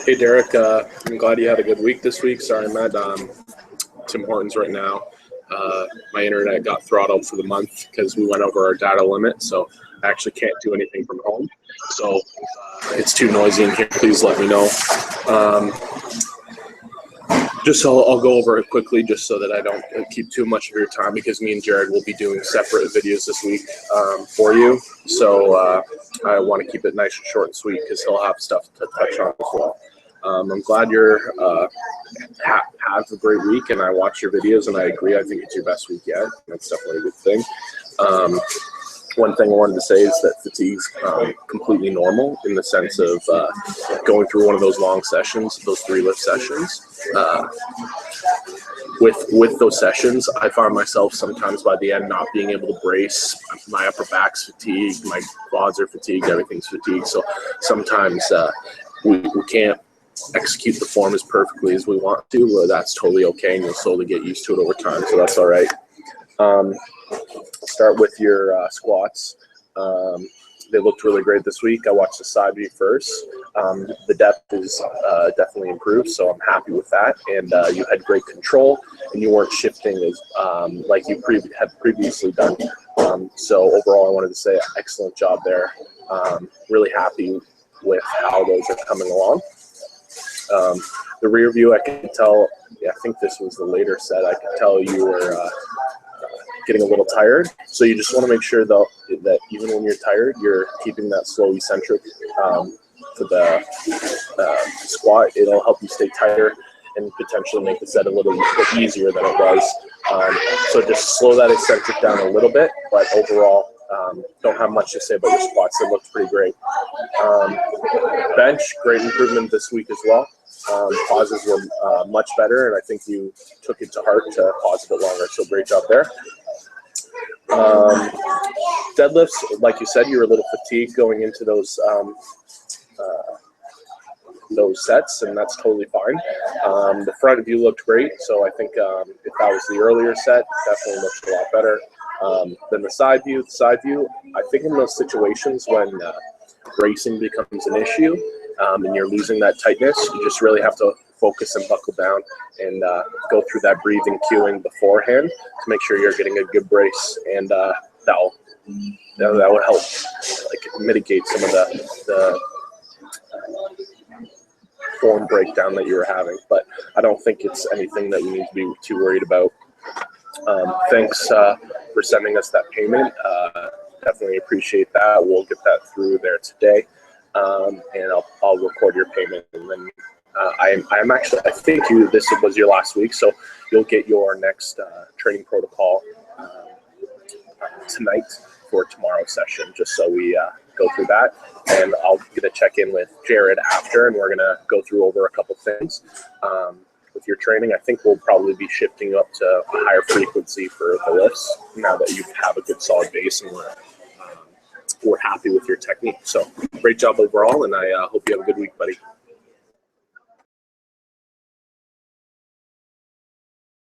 Hey Derek, I'm glad you had a good week this week. Sorry, I'm at Tim Hortons right now. My internet got throttled for the month because we went over our data limit, so I actually can't do anything from home. So it's too noisy in here. Please let me know. I'll go over it quickly just so that I don't keep too much of your time, because me and Jared will be doing separate videos this week for you. So I want to keep it nice and short and sweet because he'll have stuff to touch on as well. I'm glad you're have a great week, and I watch your videos and I agree. I think it's your best week yet. That's definitely a good thing. One thing I wanted to say is that fatigue's completely normal in the sense of going through one of those long sessions, those 3 lift sessions. With those sessions, I found myself sometimes by the end not being able to brace. My upper back's fatigued, my quads are fatigued, everything's fatigued. So sometimes we can't execute the form as perfectly as we want to. Well, that's totally okay, and you'll slowly get used to it over time, so that's all right. Start with your squats. They looked really great this week. I watched the side view first. The depth is definitely improved, so I'm happy with that. And you had great control, and you weren't shifting as like you had previously done. So overall, I wanted to say excellent job there. Really happy with how those are coming along. The rear view, I could tell, I think this was the later set, I could tell you were getting a little tired. So you just want to make sure, though, that even when you're tired, you're keeping that slow eccentric for the squat. It'll help you stay tighter and potentially make the set a little bit easier than it was. So just slow that eccentric down a little bit, but overall, don't have much to say about your squats. They looked pretty great. Bench, great improvement this week as well. Pauses were much better, and I think you took it to heart to pause a bit longer, so great job there. Deadlifts, like you said, you were a little fatigued going into those sets, and that's totally fine. The front view looked great, so I think if that was the earlier set, definitely looked a lot better than the side view. The side view, I think in those situations when bracing becomes an issue and you're losing that tightness, you just really have to focus and buckle down and go through that breathing cueing beforehand to make sure you're getting a good brace, and that will help mitigate some of the form breakdown that you were having. But I don't think it's anything that you need to be too worried about. Thanks for sending us that payment. Definitely appreciate that. We'll get that through there today, and I'll record your payment, and then I'm actually, I think this was your last week, so you'll get your next training protocol tonight for tomorrow's session, just so we go through that. And I'll get a check in with Jared after, and we're gonna go through over a couple things with your training. I think we'll probably be shifting up to a higher frequency for the lifts now that you have a good solid base, and we're happy with your technique. So great job overall, and I hope you have a good week, buddy.